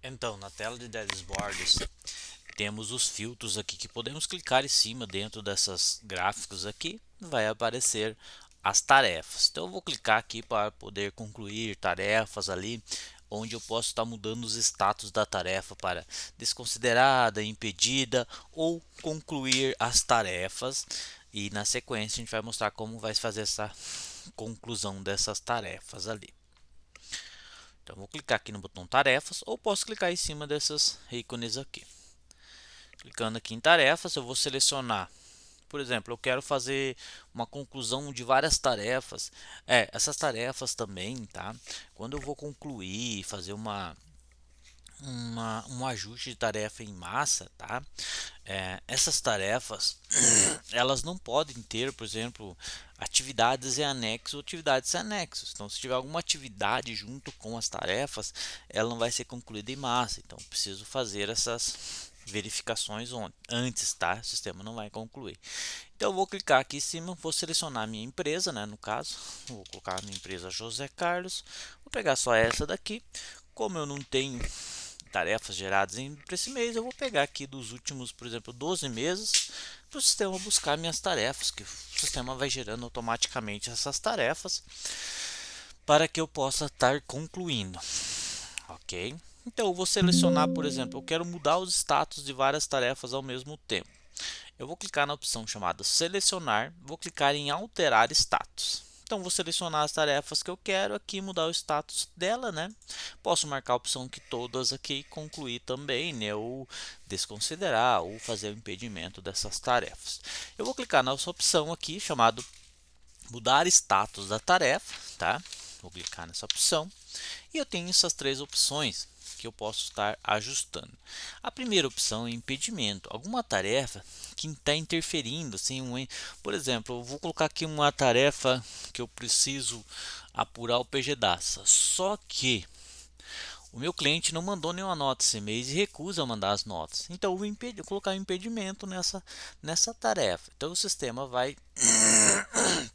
Então, na tela de dashboards, temos os filtros aqui que podemos clicar em cima dentro dessas gráficos aqui, vai aparecer as tarefas. Então, eu vou clicar aqui para poder concluir tarefas ali, onde eu posso estar mudando os status da tarefa para desconsiderada, impedida ou concluir as tarefas. E na sequência a gente vai mostrar como vai fazer essa conclusão dessas tarefas ali. Então, vou clicar aqui no botão tarefas ou posso clicar em cima dessas ícones aqui. Clicando aqui em tarefas, eu vou selecionar, por exemplo, eu quero fazer uma conclusão de várias tarefas. Essas tarefas também, tá? Quando eu vou concluir, fazer um ajuste de tarefa em massa, tá? Essas tarefas, elas não podem ter, por exemplo, atividades em anexo ou atividades em anexos. Então, se tiver alguma atividade junto com as tarefas, ela não vai ser concluída em massa. Então, preciso fazer essas verificações antes, tá? O sistema não vai concluir. Então, eu vou clicar aqui em cima, vou selecionar a minha empresa, né? No caso, vou colocar a minha empresa José Carlos. Vou pegar só essa daqui. Como eu não tenho tarefas geradas para esse mês, eu vou pegar aqui dos últimos, por exemplo, 12 meses, para o sistema buscar minhas tarefas, que o sistema vai gerando automaticamente essas tarefas para que eu possa estar concluindo, ok? Então eu vou selecionar, por exemplo, eu quero mudar os status de várias tarefas ao mesmo tempo. Eu vou clicar na opção chamada selecionar, vou clicar em alterar status. Então vou selecionar as tarefas que eu quero aqui, mudar o status dela, né? Posso marcar a opção que todas aqui concluir também, né? Ou desconsiderar ou fazer o impedimento dessas tarefas. Eu vou clicar nessa opção aqui chamado mudar status da tarefa, tá? Vou clicar nessa opção e eu tenho essas três opções que eu posso estar ajustando. A primeira opção é impedimento, alguma tarefa que está interferindo, assim, por exemplo, eu vou colocar aqui uma tarefa que eu preciso apurar o PGDATA, só que o meu cliente não mandou nenhuma nota esse mês e recusa mandar as notas. Então eu vou colocar um impedimento nessa tarefa. Então o sistema vai,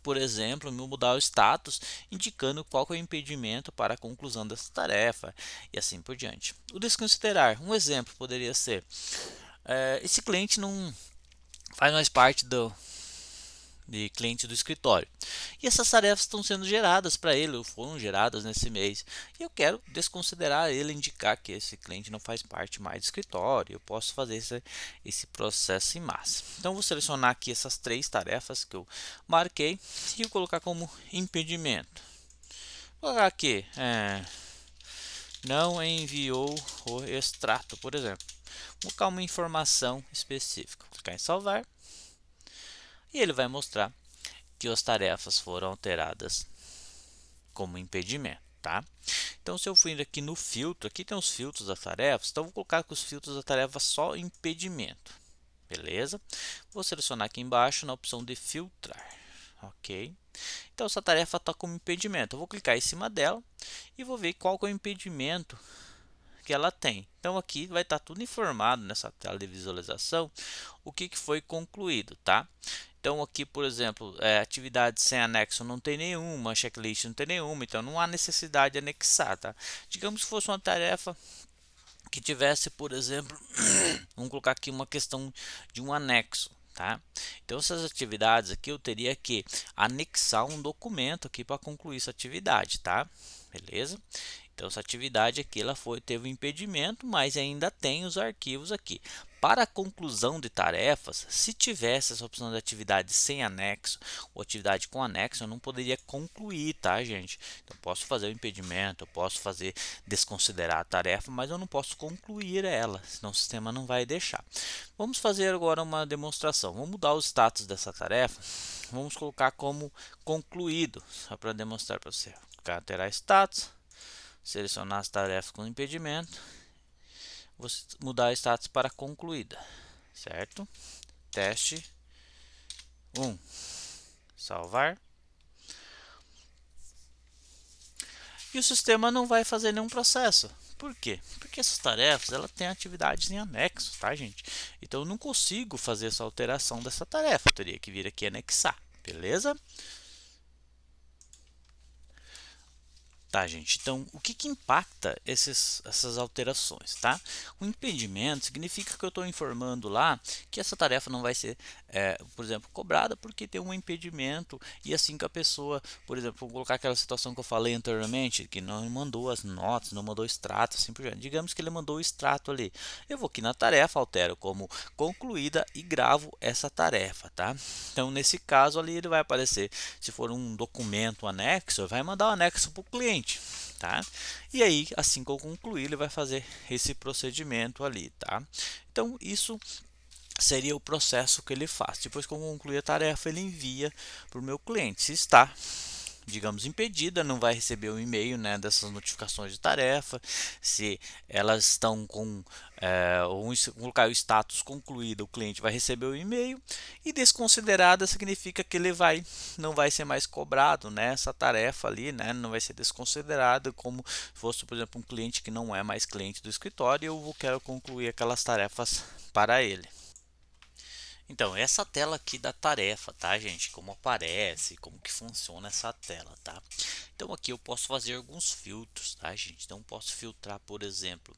por exemplo, me mudar o status, indicando qual é o impedimento para a conclusão dessa tarefa e assim por diante. O desconsiderar, um exemplo poderia ser: esse cliente não faz mais parte de cliente do escritório. E essas tarefas estão sendo geradas para ele, ou foram geradas nesse mês. E eu quero desconsiderar ele, indicar que esse cliente não faz parte mais do escritório. Eu posso fazer esse processo em massa. Então, vou selecionar aqui essas três tarefas que eu marquei e vou colocar como impedimento. Vou colocar aqui, não enviou o extrato, por exemplo. Vou colocar uma informação específica. Vou clicar em salvar. E ele vai mostrar que as tarefas foram alteradas como impedimento, tá? Então, se eu for aqui no filtro, aqui tem os filtros das tarefas, então vou colocar aqui os filtros da tarefa só impedimento, beleza? Vou selecionar aqui embaixo na opção de filtrar, ok? Então, essa tarefa está como impedimento, eu vou clicar em cima dela e vou ver qual que é o impedimento que ela tem. Então, aqui vai estar tudo informado nessa tela de visualização, o que foi concluído, tá? Então aqui, por exemplo, atividade sem anexo não tem nenhuma, checklist não tem nenhuma, então não há necessidade de anexar, tá? Digamos que fosse uma tarefa que tivesse, por exemplo, vamos colocar aqui uma questão de um anexo, tá? Então essas atividades aqui eu teria que anexar um documento aqui para concluir essa atividade, tá? Beleza? Então essa atividade aqui teve um impedimento, mas ainda tem os arquivos aqui. Para a conclusão de tarefas, se tivesse essa opção de atividade sem anexo ou atividade com anexo, eu não poderia concluir, tá, gente? Então posso fazer o impedimento, eu posso fazer desconsiderar a tarefa, mas eu não posso concluir ela, senão o sistema não vai deixar. Vamos fazer agora uma demonstração. Vamos mudar o status dessa tarefa. Vamos colocar como concluído, só para demonstrar para você. Alterar status, selecionar as tarefas com impedimento, vou mudar o status para concluída, certo? Teste 1, salvar. E o sistema não vai fazer nenhum processo. Por quê? Porque essas tarefas ela têm atividades em anexo, tá, gente? Então eu não consigo fazer essa alteração dessa tarefa, eu teria que vir aqui e anexar, beleza? Tá, gente? Então, o que que impacta essas alterações, tá? O impedimento significa que eu estou informando lá que essa tarefa não vai ser, por exemplo, cobrada porque tem um impedimento e assim que a pessoa, por exemplo, vou colocar aquela situação que eu falei anteriormente, que não mandou as notas, não mandou o extrato, assim por diante. Digamos que ele mandou o extrato ali. Eu vou aqui na tarefa, altero como concluída e gravo essa tarefa, tá? Então, nesse caso ali, ele vai aparecer, se for um documento anexo, vai mandar o anexo para o cliente, tá? E aí, assim que eu concluir, ele vai fazer esse procedimento ali, tá? Então, isso seria o processo que ele faz. Depois que eu concluir a tarefa, ele envia para o meu cliente. Se está, digamos, impedida, não vai receber o e-mail, né, dessas notificações de tarefa. Se elas estão com colocar o status concluído, o cliente vai receber o e-mail. E desconsiderada significa que ele não vai ser mais cobrado, né, essa tarefa ali, né, não vai ser desconsiderada como se fosse, por exemplo, um cliente que não é mais cliente do escritório e eu quero concluir aquelas tarefas para ele. Então, essa tela aqui da tarefa, tá, gente? Como aparece, como que funciona essa tela, tá? Então, aqui eu posso fazer alguns filtros, tá, gente? Então, posso filtrar, por exemplo,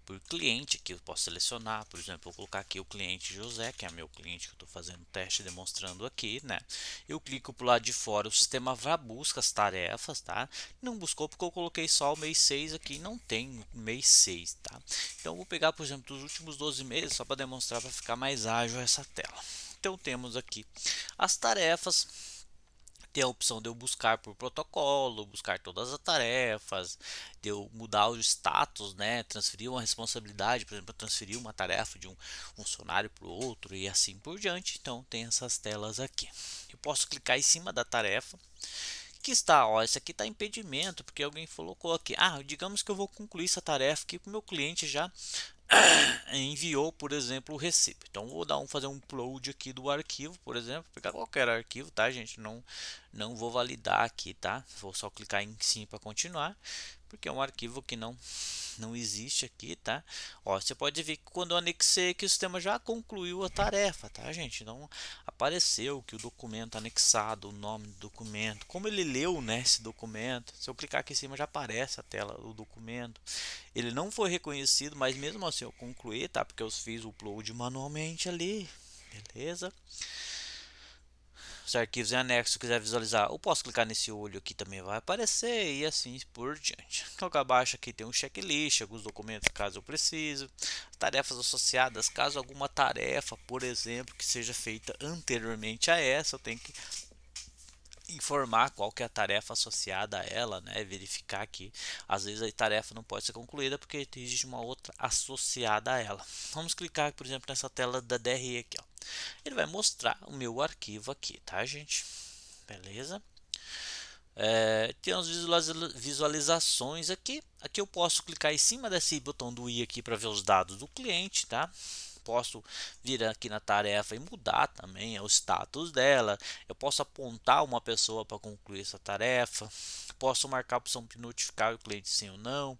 por cliente, que eu posso selecionar, por exemplo, vou colocar aqui o cliente José, que é meu cliente que eu estou fazendo o teste demonstrando aqui, né? Eu clico para o lado de fora, o sistema vai buscar as tarefas, tá? Não buscou porque eu coloquei só o mês 6 aqui, não tem mês 6, tá? Então eu vou pegar, por exemplo, dos últimos 12 meses, só para demonstrar, para ficar mais ágil essa tela. Então temos aqui as tarefas, tem a opção de eu buscar por protocolo, buscar todas as tarefas, de eu mudar o status, né, transferir uma responsabilidade, por exemplo, transferir uma tarefa de um funcionário para o outro e assim por diante. Então tem essas telas aqui. Eu posso clicar em cima da tarefa que está, ó, esse aqui está impedimento, porque alguém colocou aqui, digamos que eu vou concluir essa tarefa que o meu cliente já enviou, por exemplo, o recibo. Então vou fazer um upload aqui do arquivo, por exemplo, pegar qualquer arquivo, tá, gente? Não vou validar aqui, tá? Vou só clicar em sim para continuar, porque é um arquivo que não existe aqui, tá? Ó, você pode ver que quando eu anexei que o sistema já concluiu a tarefa, tá, gente? Não apareceu que o documento anexado, o nome do documento, como ele leu, né, esse documento. Se eu clicar aqui em cima já aparece a tela do documento. Ele não foi reconhecido, mas mesmo assim eu concluí, tá? Porque eu fiz o upload manualmente ali, beleza? Os arquivos em anexo, quiser visualizar, eu posso clicar nesse olho aqui, também vai aparecer e assim por diante. Logo abaixo aqui tem um checklist, alguns documentos caso eu precise, tarefas associadas, caso alguma tarefa, por exemplo, que seja feita anteriormente a essa, eu tenho que informar qual que é a tarefa associada a ela, né? Verificar que às vezes a tarefa não pode ser concluída porque existe uma outra associada a ela. Vamos clicar, por exemplo, nessa tela da DRE aqui, ó. Ele vai mostrar o meu arquivo aqui, tá, gente? Beleza? Tem as visualizações aqui. Aqui eu posso clicar em cima desse botão do i aqui para ver os dados do cliente, tá? Posso vir aqui na tarefa e mudar também o status dela. Eu posso apontar uma pessoa para concluir essa tarefa. Posso marcar a opção de notificar o cliente sim ou não.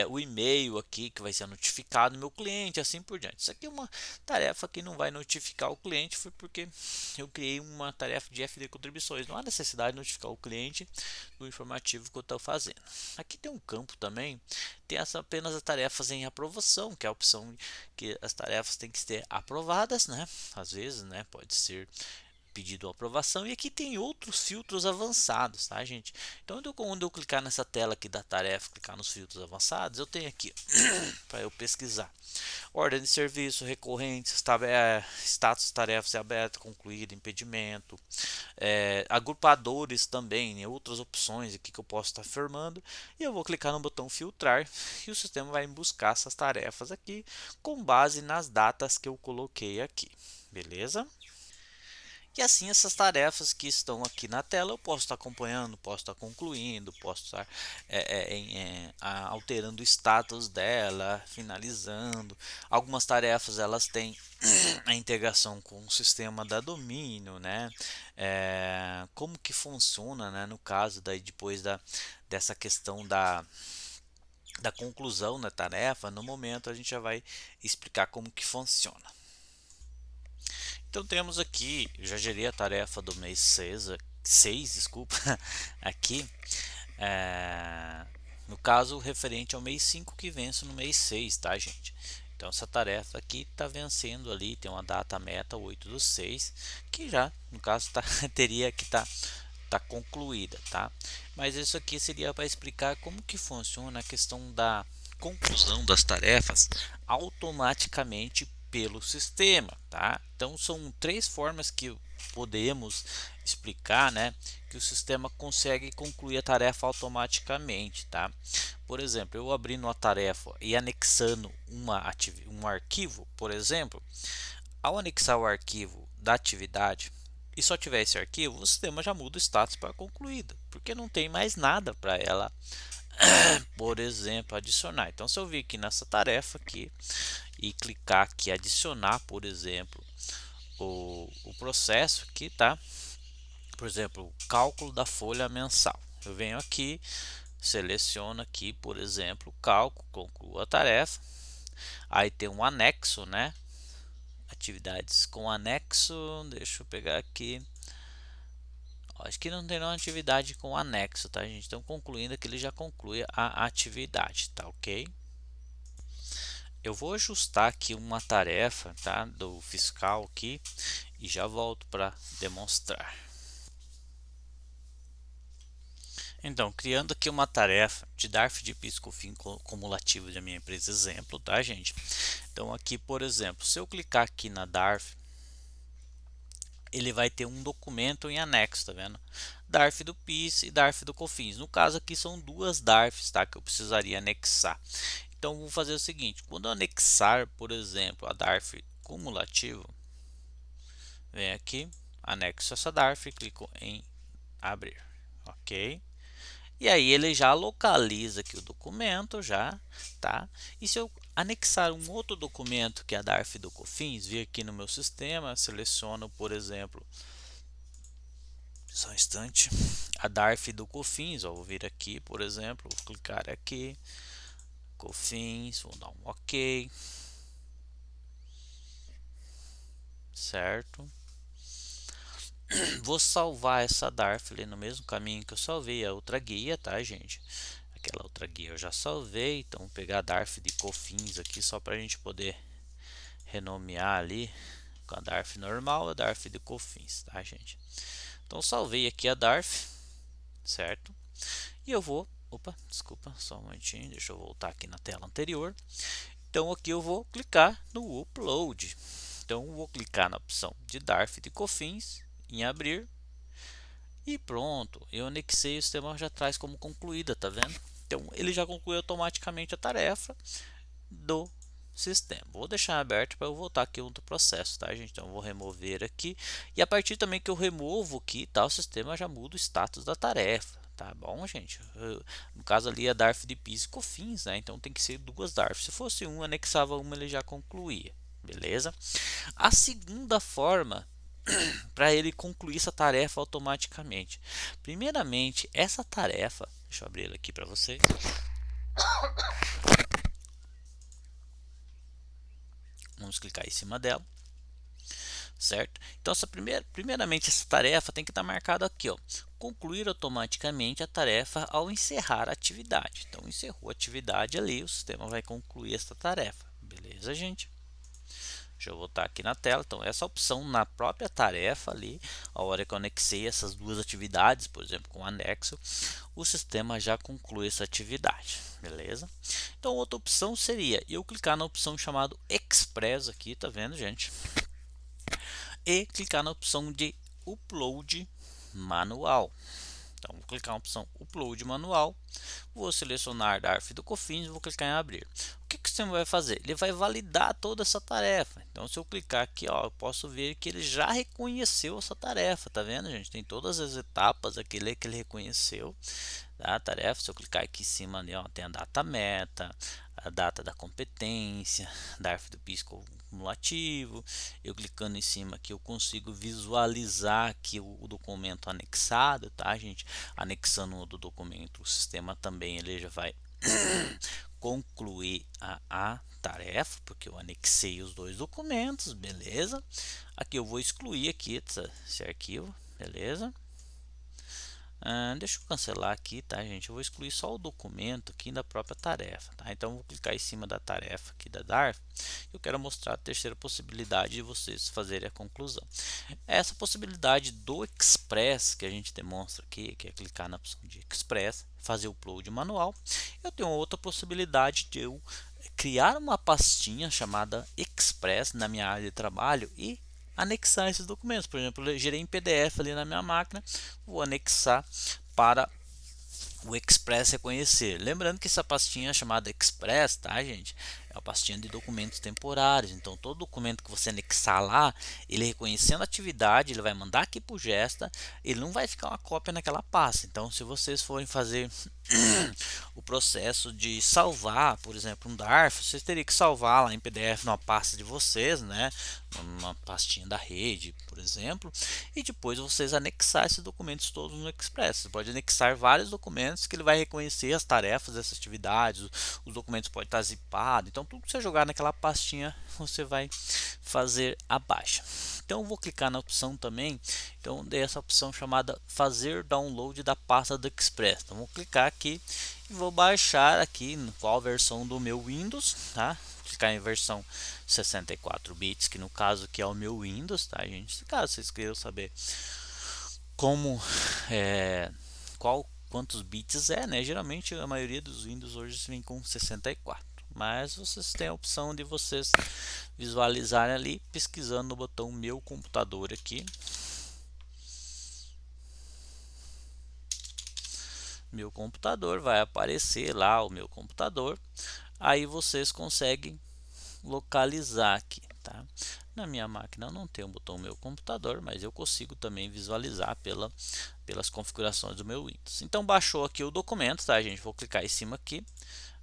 O e-mail aqui que vai ser notificado meu cliente, assim por diante. Isso aqui é uma tarefa que não vai notificar o cliente, foi porque eu criei uma tarefa de FD contribuições. Não há necessidade de notificar o cliente do informativo que eu estou fazendo. Aqui tem um campo também, tem apenas as tarefas em aprovação, que é a opção que as tarefas têm que ser aprovadas, né? Às vezes, né? Pode ser pedido aprovação, e aqui tem outros filtros avançados, tá, gente? Então quando eu clicar nessa tela aqui da tarefa, clicar nos filtros avançados, eu tenho aqui para eu pesquisar ordem de serviço, recorrentes, status de tarefas aberta, concluída, impedimento, agrupadores também, né, outras opções aqui que eu posso estar formando, e eu vou clicar no botão filtrar e o sistema vai buscar essas tarefas aqui com base nas datas que eu coloquei aqui, beleza? E assim essas tarefas que estão aqui na tela eu posso estar acompanhando, posso estar concluindo, posso estar alterando o status dela, finalizando. Algumas tarefas elas têm a integração com o sistema da domínio, né? Como que funciona, né? No caso daí depois dessa questão da conclusão da tarefa, no momento a gente já vai explicar como que funciona. Então temos aqui, já gerei a tarefa do mês 6, desculpa, aqui. no caso referente ao mês 5 que vence no mês 6, tá, gente? Então essa tarefa aqui está vencendo ali, tem uma data meta 8/6, que já no caso teria que tá concluída, tá? Mas isso aqui seria para explicar como que funciona a questão da conclusão das tarefas automaticamente pelo sistema, tá? Então são três formas que podemos explicar, né, que o sistema consegue concluir a tarefa automaticamente, tá? Por exemplo, eu abrindo uma tarefa e anexando um arquivo, por exemplo, ao anexar o arquivo da atividade e só tiver esse arquivo, o sistema já muda o status para concluída, porque não tem mais nada para ela, por exemplo, adicionar. Então, se eu vir aqui nessa tarefa aqui e clicar aqui adicionar, por exemplo, o processo aqui, tá? Por exemplo, cálculo da folha mensal. Eu venho aqui, seleciono aqui, por exemplo, cálculo, concluo a tarefa. Aí tem um anexo, né? Atividades com anexo, deixa eu pegar aqui. Acho que não tem nenhuma atividade com anexo, tá, gente? Então, concluindo aqui, ele já conclui a atividade, tá ok? Eu vou ajustar aqui uma tarefa, tá, do fiscal aqui e já volto para demonstrar. Então, criando aqui uma tarefa de DARF de PIS/COFINS cumulativo da minha empresa exemplo, tá, gente? Então, aqui, por exemplo, se eu clicar aqui na DARF, ele vai ter um documento em anexo, tá vendo? DARF do PIS e DARF do COFINS. No caso aqui são duas DARFs, tá, que eu precisaria anexar. Então vou fazer o seguinte, quando eu anexar, por exemplo, a DARF cumulativo, vem aqui, anexo essa DARF, clico em abrir, ok? E aí ele já localiza aqui o documento, já, tá? E se eu anexar um outro documento que é a DARF do COFINS, vir aqui no meu sistema, seleciono, por exemplo, só um instante, a DARF do COFINS, ó, vou vir aqui, por exemplo, vou clicar aqui, COFINS, vou dar um OK, certo? Vou salvar essa DARF ali no mesmo caminho que eu salvei a outra guia, tá, gente? Aquela outra guia eu já salvei, então vou pegar a DARF de COFINS aqui só para a gente poder renomear ali com a DARF normal, a DARF de COFINS, tá, gente? Então salvei aqui a DARF, certo? E eu vou, opa, desculpa, só um momentinho, deixa eu voltar aqui na tela anterior. Então aqui eu vou clicar no Upload. Então eu vou clicar na opção de DARF de COFINS em abrir e pronto, eu anexei, o sistema já traz como concluída, tá vendo? Então ele já concluiu automaticamente a tarefa do sistema. Vou deixar aberto para eu voltar aqui outro processo, tá, gente? Então vou remover aqui e a partir também que eu removo aqui, tá, o sistema já muda o status da tarefa. Tá bom, gente? No caso ali a DARF de PIS e COFINS, né? Então tem que ser duas DARFs. Se fosse uma, anexava uma, ele já concluía. Beleza? A segunda forma para ele concluir essa tarefa automaticamente. Primeiramente, essa tarefa, deixa eu abrir ela aqui para você. Vamos clicar em cima dela, certo? Então, primeiramente, essa tarefa tem que estar marcada aqui, ó, concluir automaticamente a tarefa ao encerrar a atividade. Então, encerrou a atividade ali, o sistema vai concluir essa tarefa, beleza, gente? Deixa eu voltar aqui na tela. Então, essa opção na própria tarefa ali, a hora que eu anexei essas duas atividades, por exemplo, com anexo, o sistema já conclui essa atividade, beleza? Então, outra opção seria eu clicar na opção chamada Express aqui, tá vendo, gente? E clicar na opção de Upload Manual. Então, vou clicar na opção Upload Manual, vou selecionar DARF do COFINS e vou clicar em Abrir. O que o sistema vai fazer? Ele vai validar toda essa tarefa. Então, se eu clicar aqui, ó, eu posso ver que ele já reconheceu essa tarefa, tá vendo, gente? Tem todas as etapas aqui que ele reconheceu da tarefa. Se eu clicar aqui em cima, ó, tem a data meta, a data da competência, DARF do PIS cumulativo. Eu clicando em cima aqui eu consigo visualizar aqui o documento anexado, tá, gente? Anexando o do documento, o sistema também ele já vai concluir a tarefa, porque eu anexei os dois documentos, beleza? Aqui eu vou excluir aqui esse arquivo, beleza? Deixa eu cancelar aqui, tá, gente? Eu vou excluir só o documento aqui da própria tarefa, tá? Então, eu vou clicar em cima da tarefa aqui da DARF. Eu quero mostrar a terceira possibilidade de vocês fazerem a conclusão. Essa possibilidade do Express que a gente demonstra aqui, que é clicar na opção de Express, fazer o upload manual. Eu tenho outra possibilidade de eu criar uma pastinha chamada Express na minha área de trabalho e anexar esses documentos. Por exemplo, eu gerei em PDF ali na minha máquina, vou anexar para o Express reconhecer. Lembrando que essa pastinha chamada Express, tá, gente? É uma pastinha de documentos temporários. Então, todo documento que você anexar lá, ele reconhecendo a atividade, ele vai mandar aqui para o Gesta, ele não vai ficar uma cópia naquela pasta. Então, se vocês forem fazer o processo de salvar, por exemplo, um DARF, vocês teriam que salvar lá em PDF numa pasta de vocês, né? Uma pastinha da rede, por exemplo, e depois vocês anexar esses documentos todos no Express. Você pode anexar vários documentos que ele vai reconhecer as tarefas, essas atividades, os documentos podem estar zipados, então tudo que você jogar naquela pastinha você vai fazer a baixa. Então eu vou clicar na opção também, então dei essa opção chamada fazer download da pasta do Express. Então vou clicar aqui e vou baixar aqui qual versão do meu Windows, tá? Clicar em versão 64 bits, que no caso aqui é o meu Windows, tá, gente? Caso vocês queiram saber como quantos bits é, né? Geralmente a maioria dos Windows hoje vem com 64. Mas vocês têm a opção de vocês visualizarem ali pesquisando no botão meu computador aqui. Meu computador vai aparecer lá o meu computador. Aí vocês conseguem localizar aqui, tá? Na minha máquina não tem um botão meu computador, mas eu consigo também visualizar pelas configurações do meu Windows. Então baixou aqui o documento, tá, gente? Vou clicar em cima aqui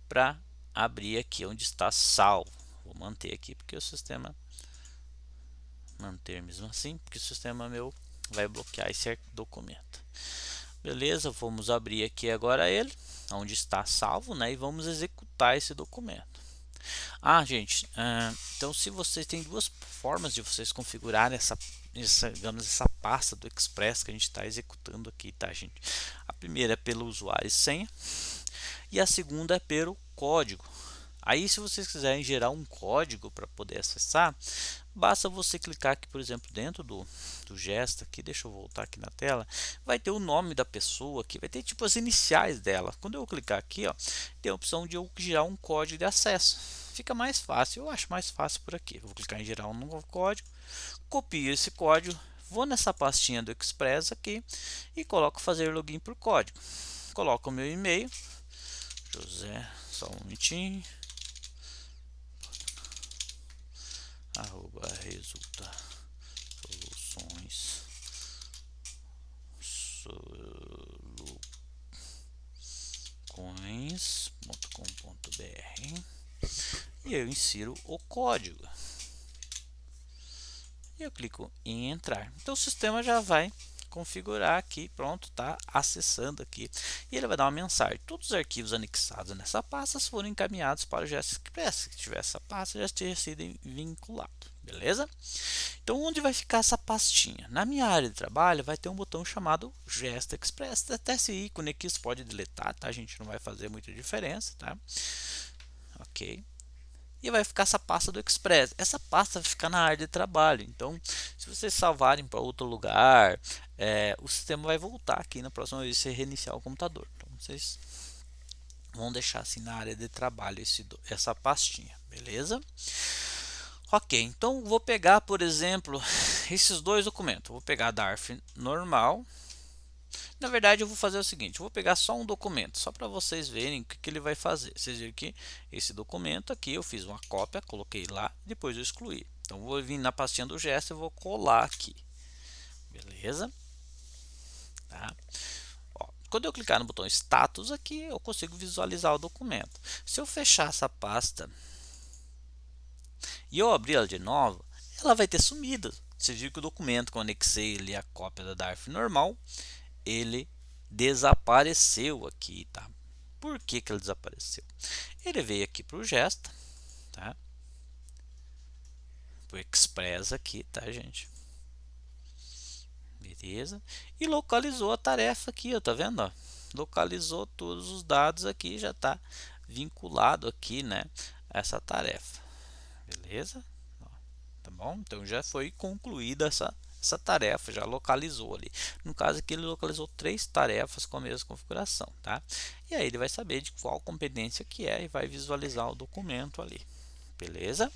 para abrir aqui onde está salvo. Vou manter aqui porque o sistema manter mesmo assim, porque o sistema meu vai bloquear esse documento. Beleza, vamos abrir aqui agora ele, onde está salvo, né? E vamos executar esse documento. Gente, então se vocês têm duas formas de vocês configurarem digamos, essa pasta do Express que a gente está executando aqui, tá, gente? A primeira é pelo usuário e senha e a segunda é pelo código. Aí, se vocês quiserem gerar um código para poder acessar, basta você clicar aqui, por exemplo, dentro do gesto aqui, deixa eu voltar aqui na tela, vai ter o nome da pessoa aqui, vai ter tipo as iniciais dela. Quando eu clicar aqui, ó, tem a opção de eu gerar um código de acesso. Fica mais fácil, eu acho mais fácil por aqui. Eu vou clicar em gerar um novo código, copio esse código, vou nessa pastinha do Express aqui e coloco fazer login por código. Coloco o meu e-mail, José, só um minutinho, resulta soluções soluções.com.br e eu insiro o código e eu clico em entrar. Então o sistema já vai configurar aqui, pronto, tá acessando aqui e ele vai dar uma mensagem: todos os arquivos anexados nessa pasta foram encaminhados para o GS Express. Se tiver essa pasta, já teria sido vinculado, beleza? Então, onde vai ficar essa pastinha? Na minha área de trabalho vai ter um botão chamado Gesta Express. Até esse ícone aqui você pode deletar, tá? A gente não vai fazer muita diferença, tá? Ok. E vai ficar essa pasta do Express. Essa pasta vai ficar na área de trabalho. Então, se vocês salvarem para outro lugar, o sistema vai voltar aqui na próxima vez que você reiniciar o computador. Então, vocês vão deixar assim na área de trabalho essa pastinha, beleza? Ok, então vou pegar, por exemplo, esses dois documentos. Vou pegar a DARF normal. Na verdade, eu vou fazer o seguinte: eu vou pegar só um documento, só para vocês verem o que ele vai fazer. Vocês viram que esse documento aqui eu fiz uma cópia, coloquei lá, depois eu excluí. Então, vou vir na pastinha do gesto e vou colar aqui, beleza? Tá? Ó, quando eu clicar no botão status aqui, eu consigo visualizar o documento. Se eu fechar essa pasta e eu abrir ela de novo, ela vai ter sumido. Você viu que o documento que eu anexei ali, a cópia da DARF normal, ele desapareceu aqui, tá? Por que que ele desapareceu? Ele veio aqui para o Gesta, tá? Para o Express aqui, tá, gente? beleza? E localizou a tarefa aqui, ó, tá vendo? Ó? Localizou todos os dados aqui, já está vinculado aqui, né, essa tarefa, beleza? Ó, tá bom? Então já foi concluída essa tarefa, já localizou ali. No caso aqui ele localizou 3 tarefas com a mesma configuração, tá? E aí ele vai saber de qual competência que é e vai visualizar o documento ali, beleza?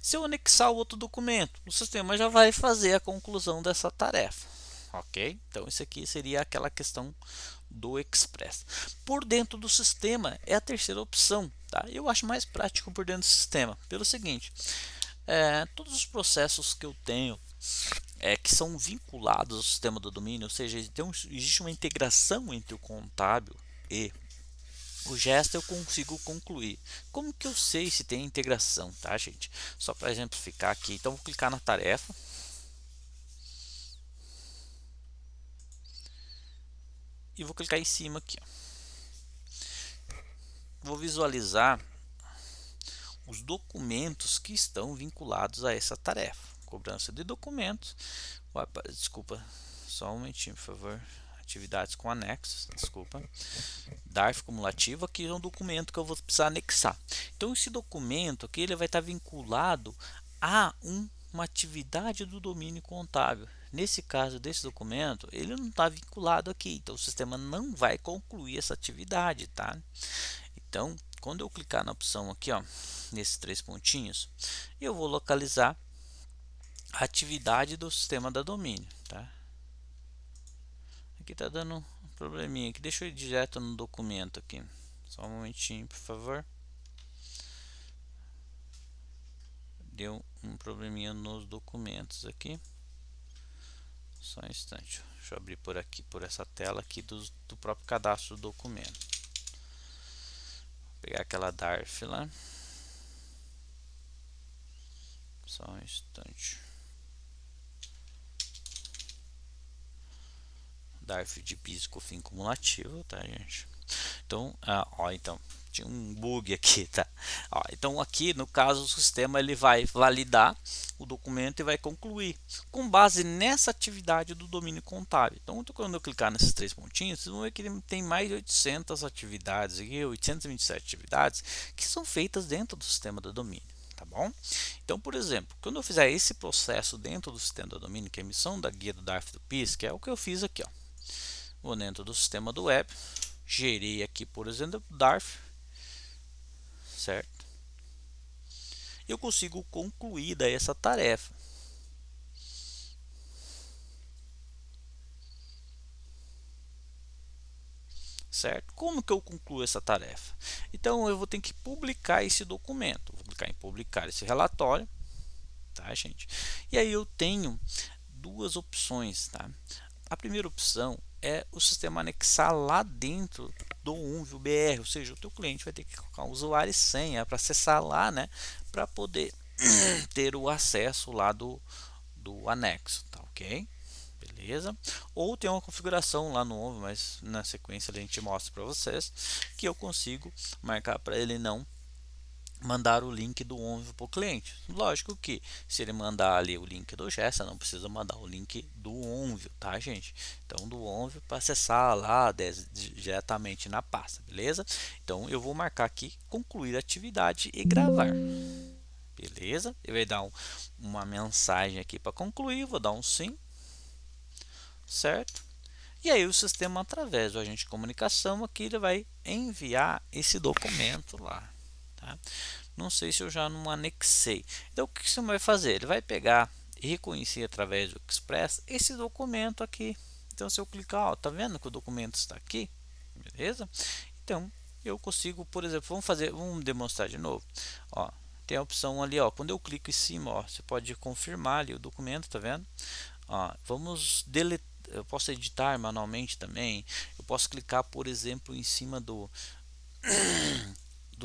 Se eu anexar o outro documento, o sistema já vai fazer a conclusão dessa tarefa, ok? Então isso aqui seria aquela questão do Express. Por dentro do sistema é a terceira opção, tá? Eu acho mais prático por dentro do sistema, pelo seguinte, todos os processos que eu tenho que são vinculados ao sistema do domínio, ou seja, então, existe uma integração entre o contábil e o gesto, eu consigo concluir. Como que eu sei se tem integração, tá, gente? Só para exemplificar aqui, então vou clicar na tarefa e vou clicar em cima aqui, ó. Vou visualizar os documentos que estão vinculados a essa tarefa. Cobrança de documentos. Desculpa, só um momentinho, por favor. Atividades com anexos, desculpa. DARF cumulativo, aqui é um documento que eu vou precisar anexar. Então esse documento aqui ele vai estar vinculado a uma atividade do domínio contábil. Nesse caso desse documento, ele não está vinculado aqui, então o sistema não vai concluir essa atividade, tá? Então, quando eu clicar na opção aqui, ó, nesses 3 pontinhos, eu vou localizar a atividade do sistema da domínio, tá? Aqui tá dando um probleminha aqui, deixa eu ir direto no documento aqui. Só um momentinho, por favor. Deu um probleminha nos documentos aqui. Só um instante. Deixa eu abrir por aqui, por essa tela aqui do próprio cadastro do documento. Vou pegar aquela DARF lá. Só um instante. DARF de PIS com fim cumulativo, tá, gente? Então, então tinha um bug aqui, tá? Então aqui no caso o sistema ele vai validar o documento e vai concluir com base nessa atividade do domínio contábil. Então quando eu clicar nesses 3 pontinhos, vocês vão ver que ele tem mais de 800 atividades aqui, 827 atividades que são feitas dentro do sistema do domínio. Tá bom? Então, por exemplo, quando eu fizer esse processo dentro do sistema do domínio, que é a emissão da guia do DARF do PIS, que é o que eu fiz aqui, ó. Vou dentro do sistema do web, gerei aqui, por exemplo, DARF, certo? Eu consigo concluir daí essa tarefa. Certo? Como que eu concluo essa tarefa? Então eu vou ter que publicar esse documento. Vou clicar em publicar esse relatório, tá, gente? E aí eu tenho 2 opções, tá? A primeira opção é o sistema anexar lá dentro do Unvio BR, ou seja, o teu cliente vai ter que colocar um usuário e senha para acessar lá, né, para poder ter o acesso lá do anexo, tá, ok? Beleza? Ou tem uma configuração lá no Unvio, mas na sequência a gente mostra para vocês que eu consigo marcar para ele não mandar o link do Onvio para o cliente. Lógico que se ele mandar ali o link do Gesta, não precisa mandar o link do Onvio, tá, gente? Então do Onvio para acessar lá diretamente na pasta, beleza? Então eu vou marcar aqui concluir a atividade e gravar. Beleza? Ele vai dar uma mensagem aqui para concluir, vou dar um sim, certo? E aí o sistema, através do agente de comunicação, aqui ele vai enviar esse documento lá. Tá? Não sei se eu já não anexei. Então o que você vai fazer? Ele vai pegar e reconhecer através do Express esse documento aqui. Então se eu clicar, ó, tá vendo que o documento está aqui? Beleza? Então eu consigo, por exemplo, vamos demonstrar de novo. Ó, tem a opção ali, ó, quando eu clico em cima, ó, você pode confirmar ali o documento, tá vendo? Ó, vamos deletar. Eu posso editar manualmente também. Eu posso clicar, por exemplo, em cima do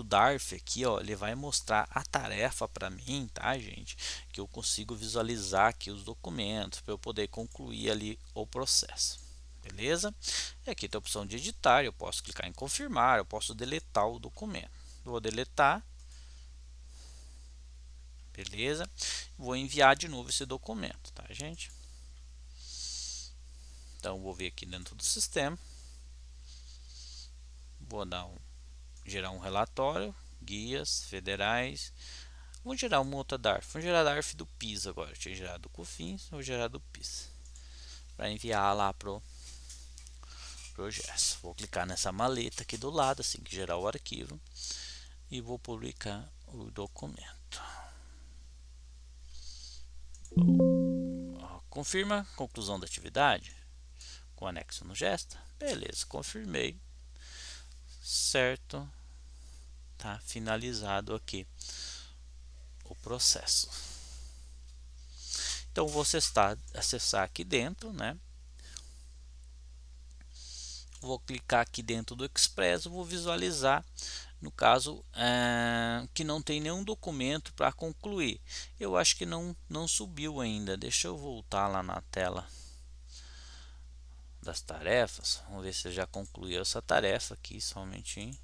DARF aqui, ó, ele vai mostrar a tarefa para mim, tá, gente? Que eu consigo visualizar aqui os documentos para eu poder concluir ali o processo. Beleza? E aqui tem a opção de editar, eu posso clicar em confirmar, eu posso deletar o documento. Vou deletar. Beleza? Vou enviar de novo esse documento, tá, gente? Então vou vir aqui dentro do sistema, vou gerar um relatório, guias federais. Vou gerar uma outra DARF. Vou gerar a DARF do PIS agora. Eu tinha gerado do COFINS, vou gerar do PIS para enviar lá pro GES. Vou clicar nessa maleta aqui do lado assim que gerar o arquivo e vou publicar o documento. Confirma conclusão da atividade com anexo no Gesta. Beleza, confirmei. Certo, tá finalizado aqui o processo. Então vou acessar aqui dentro, né? Vou clicar aqui dentro do Express, vou visualizar, no caso, que não tem nenhum documento para concluir. Eu acho que não subiu ainda. Deixa eu voltar lá na tela das tarefas. Vamos ver se já concluiu essa tarefa aqui, somente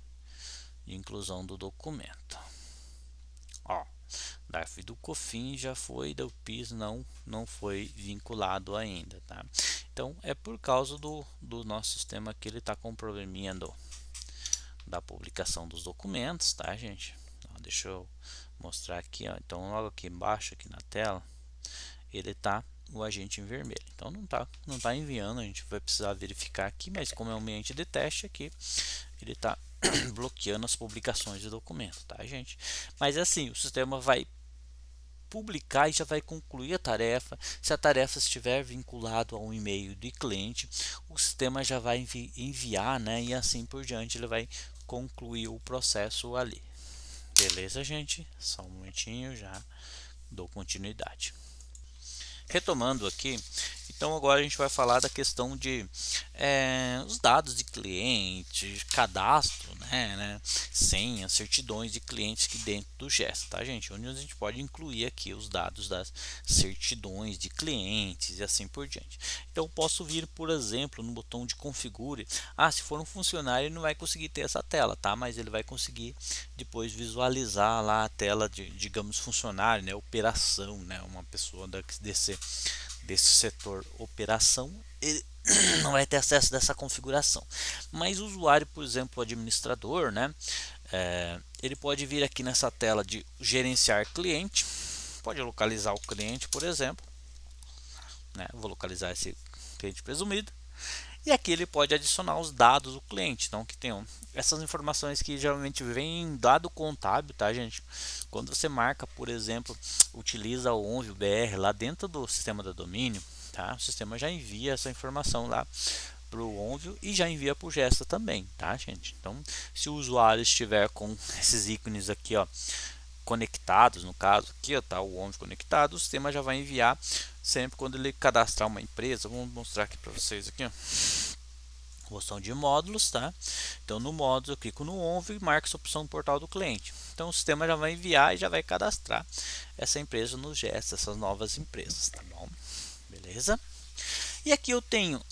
de inclusão do documento. Ó, DARF do COFINS já foi, do PIS não foi vinculado ainda, tá? Então é por causa do nosso sistema que ele está com um probleminha da publicação dos documentos, tá, gente? Ó, deixa eu mostrar aqui, ó. Então logo aqui embaixo aqui na tela ele tá o agente em vermelho, então não tá enviando. A gente vai precisar verificar aqui, mas como é um ambiente de teste aqui, ele tá bloqueando as publicações de documento, tá, gente? Mas assim, o sistema vai publicar e já vai concluir a tarefa. Se a tarefa estiver vinculado a um e-mail de cliente, o sistema já vai enviar, né? E assim por diante ele vai concluir o processo ali. Beleza, gente? Só um momentinho, já dou continuidade. Retomando aqui, então agora a gente vai falar da questão de os dados de cliente, cadastro, né, senhas, certidões de clientes que dentro do GES, tá, gente? Onde a gente pode incluir aqui os dados das certidões de clientes e assim por diante. Então posso vir, por exemplo, no botão de configure. Se for um funcionário ele não vai conseguir ter essa tela, tá? Mas ele vai conseguir depois visualizar lá a tela de, digamos, funcionário, né, operação, né, uma pessoa desse setor operação, ele não vai ter acesso dessa configuração. Mas o usuário, por exemplo, o administrador, né, ele pode vir aqui nessa tela de gerenciar cliente, pode localizar o cliente, por exemplo, né, vou localizar esse cliente presumido. E aqui ele pode adicionar os dados do cliente, então que tem essas informações que geralmente vêm em dado contábil, tá, gente? Quando você marca, por exemplo, utiliza o ONVIO BR lá dentro do sistema do domínio, tá? O sistema já envia essa informação lá para o ONVIO e já envia para o Gesta também, tá, gente? Então, se o usuário estiver com esses ícones aqui, ó, conectados, no caso aqui está o ONVIO conectado, o sistema já vai enviar sempre quando ele cadastrar uma empresa. Vamos mostrar aqui para vocês aqui, ó. Opção de módulos, tá? Então no módulo eu clico no ONVIO e marco essa opção portal do cliente. Então o sistema já vai enviar e já vai cadastrar essa empresa no GES, essas novas empresas, tá bom? Beleza? E aqui eu tenho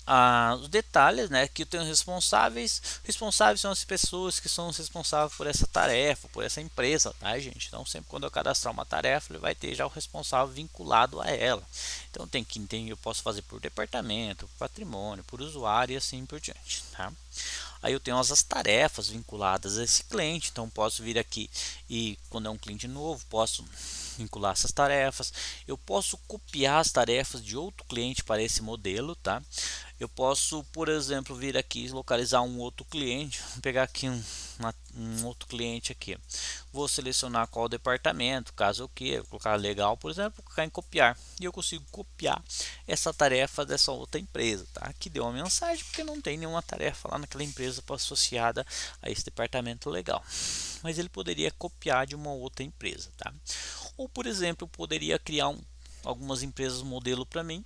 os detalhes, né? Aqui eu tenho responsáveis. Responsáveis são as pessoas que são responsáveis por essa tarefa, por essa empresa, tá, gente? Então, sempre quando eu cadastrar uma tarefa, ele vai ter já o responsável vinculado a ela. Então, tem que entender, eu posso fazer por departamento, por patrimônio, por usuário e assim por diante, tá? Aí eu tenho as tarefas vinculadas a esse cliente, então posso vir aqui e quando é um cliente novo, posso vincular essas tarefas. Eu posso copiar as tarefas de outro cliente para esse modelo, tá? Eu posso, por exemplo, vir aqui e localizar um outro cliente. Vou pegar aqui um outro cliente aqui. Vou selecionar qual departamento, caso eu queira, colocar legal, por exemplo, clicar em copiar. E eu consigo copiar essa tarefa dessa outra empresa, tá? Aqui deu uma mensagem porque não tem nenhuma tarefa lá naquela empresa associada a esse departamento legal. Mas ele poderia copiar de uma outra empresa, tá? Ou, por exemplo, eu poderia criar algumas empresas modelo para mim.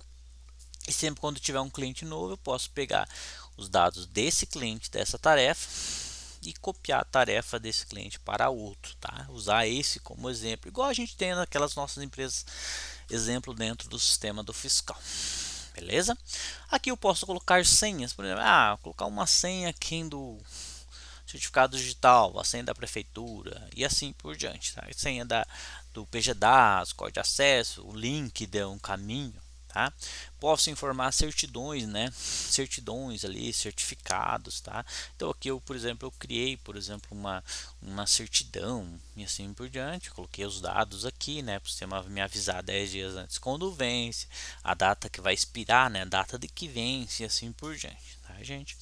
E sempre quando tiver um cliente novo, eu posso pegar os dados desse cliente, dessa tarefa, e copiar a tarefa desse cliente para outro, tá? Usar esse como exemplo, igual a gente tem naquelas nossas empresas, exemplo dentro do sistema do fiscal. Beleza? Aqui eu posso colocar senhas, por exemplo, colocar uma senha aqui do certificado digital, a senha da prefeitura e assim por diante, tá? A senha do PGDAS, código de acesso, o link de um caminho. tá? Posso informar certidões, né? Certidões ali, certificados, tá? Então aqui eu, por exemplo, eu criei, por exemplo, uma certidão e assim por diante. Coloquei os dados aqui, né? Para o sistema me avisar 10 dias antes quando vence, a data que vai expirar, né? A data de que vence e assim por diante, tá, gente?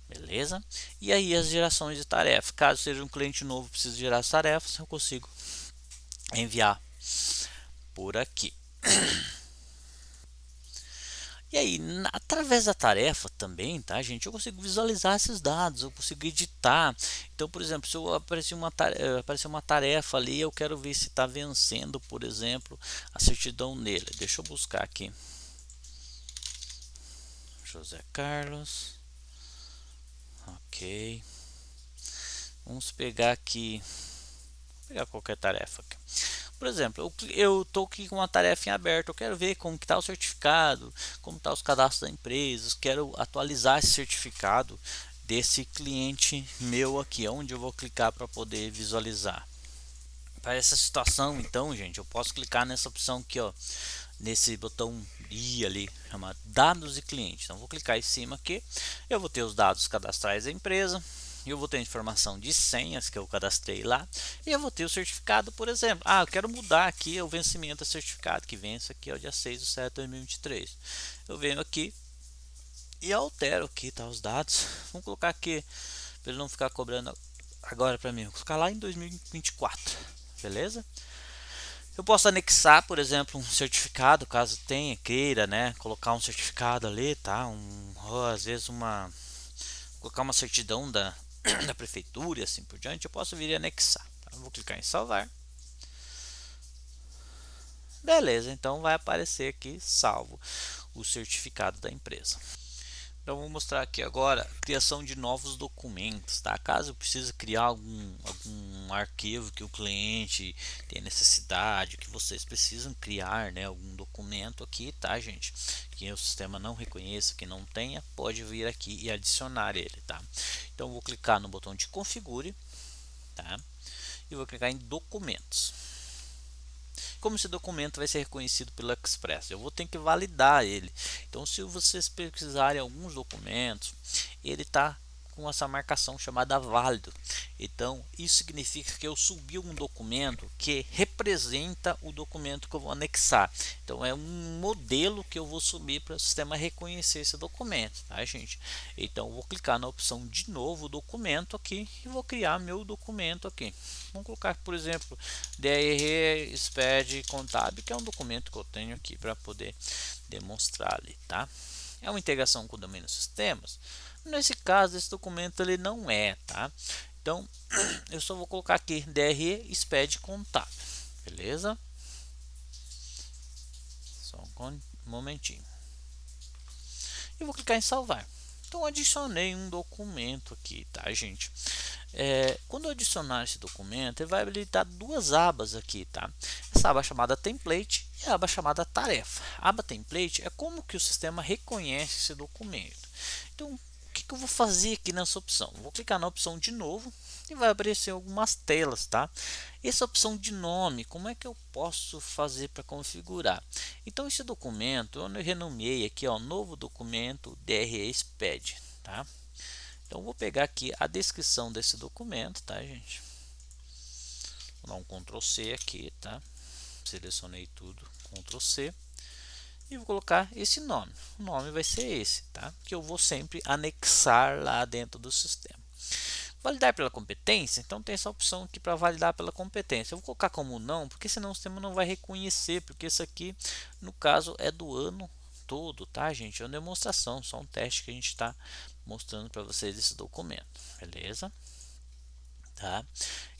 Beleza? E aí as gerações de tarefa. Caso seja um cliente novo, precisa gerar as tarefas, eu consigo enviar por aqui. E aí, através da tarefa também, tá, gente? Eu consigo visualizar esses dados, eu consigo editar. Então, por exemplo, se eu aparecer uma tarefa ali, eu quero ver se está vencendo, por exemplo, a certidão nele. Deixa eu buscar aqui. José Carlos. Ok. Vamos pegar aqui. Vou pegar qualquer tarefa aqui. Por exemplo, eu estou aqui com uma tarefa em aberto, eu quero ver como está o certificado, como está os cadastros da empresa, quero atualizar esse certificado desse cliente meu aqui, onde eu vou clicar para poder visualizar. Para essa situação, então, gente, eu posso clicar nessa opção aqui, ó, nesse botão I ali, chamado dados e clientes. Então, vou clicar em cima aqui, eu vou ter os dados cadastrais da empresa, eu vou ter a informação de senhas que eu cadastrei lá, e eu vou ter o certificado, por exemplo. Ah, eu quero mudar aqui o vencimento do certificado, que vence aqui, ó, dia 6/7/2023. Eu venho aqui e altero aqui, tá, os dados. Vamos colocar aqui, para ele não ficar cobrando agora para mim, vou colocar lá em 2024, beleza? Eu posso anexar, por exemplo, um certificado, caso tenha, queira, né, colocar um certificado ali, tá? Ou às vezes colocar uma certidão da prefeitura e assim por diante, eu posso vir e anexar. Tá? Vou clicar em salvar. Beleza, então vai aparecer aqui salvo o certificado da empresa. Então vou mostrar aqui agora a criação de novos documentos, tá? Caso precise criar algum arquivo que o cliente tem necessidade, que vocês precisam criar, né, algum documento aqui, tá, gente? Que o sistema não reconheça, que não tenha, pode vir aqui e adicionar ele, tá? Então vou clicar no botão de configure, tá? E vou clicar em documentos. Como esse documento vai ser reconhecido pelo Express, eu vou ter que validar ele. Então, se vocês pesquisarem alguns documentos, ele está com essa marcação chamada válido. Então, isso significa que eu subi um documento que representa o documento que eu vou anexar. Então, é um modelo que eu vou subir para o sistema reconhecer esse documento, tá, gente? Então, eu vou clicar na opção de novo documento aqui e vou criar meu documento aqui. Vamos colocar, por exemplo, DRE SPED contábil, que é um documento que eu tenho aqui para poder demonstrar ali, tá? É uma integração com o domínio sistemas. Nesse caso, esse documento ele não é, tá? Então, eu só vou colocar aqui DRE SPED contábil, beleza? Só um momentinho. E vou clicar em salvar. Então, adicionei um documento aqui, tá, gente? Quando eu adicionar esse documento, ele vai habilitar duas abas aqui, tá? Essa aba chamada template e a aba chamada tarefa. A aba template é como que o sistema reconhece esse documento. Então, o que eu vou fazer aqui nessa opção? Vou clicar na opção de novo e vai aparecer algumas telas, tá? Essa opção de nome, como é que eu posso fazer para configurar? Então, esse documento eu renomeei aqui, ó, novo documento DRE SPED, tá? Então, vou pegar aqui a descrição desse documento, tá, gente? Vou dar um Ctrl C aqui, tá? Selecionei tudo, Ctrl C. E vou colocar esse nome. O nome vai ser esse, tá? Que eu vou sempre anexar lá dentro do sistema. Validar pela competência, então tem essa opção aqui para validar pela competência. Eu vou colocar como não, porque senão o sistema não vai reconhecer, porque isso aqui, no caso, é do ano todo, tá, gente? É uma demonstração, só um teste que a gente está mostrando para vocês esse documento, beleza? Tá?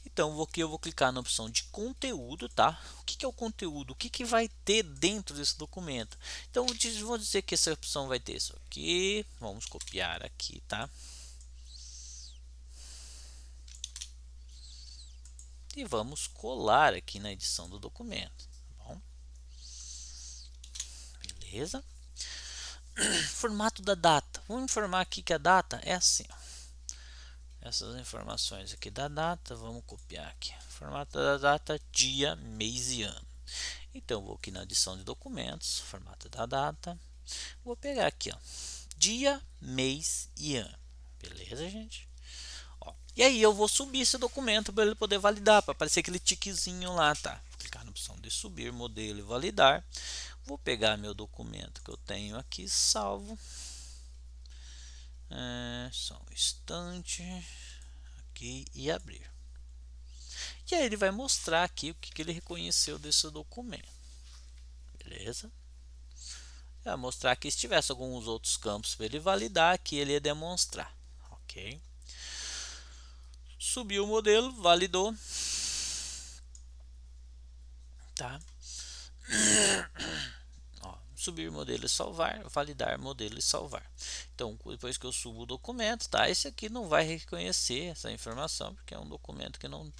Então aqui eu vou clicar na opção de conteúdo, tá? O que é o conteúdo? O que vai ter dentro desse documento? Então vou dizer que essa opção vai ter isso aqui. Vamos copiar aqui, tá? E vamos colar aqui na edição do documento, tá bom? Beleza? Formato da data. Vou informar aqui que a data é assim, ó. Essas informações aqui da data, vamos copiar aqui. Formato da data, dia, mês e ano. Então, vou aqui na adição de documentos, formato da data. Vou pegar aqui, ó, dia, mês e ano. Beleza, gente? Ó, e aí eu vou subir esse documento para ele poder validar, para aparecer aquele tiquezinho lá, tá? Vou clicar na opção de subir, modelo e validar. Vou pegar meu documento que eu tenho aqui salvo. Só um instante. Aqui e abrir. E aí ele vai mostrar aqui o que ele reconheceu desse documento. Beleza? Vai mostrar que se tivesse alguns outros campos para ele validar, aqui ele ia demonstrar. Ok? Subiu o modelo, validou. Tá? Ó, subir modelo e salvar, validar modelo e salvar. Então, depois que eu subo o documento, tá? Esse aqui não vai reconhecer essa informação, porque é um documento que não,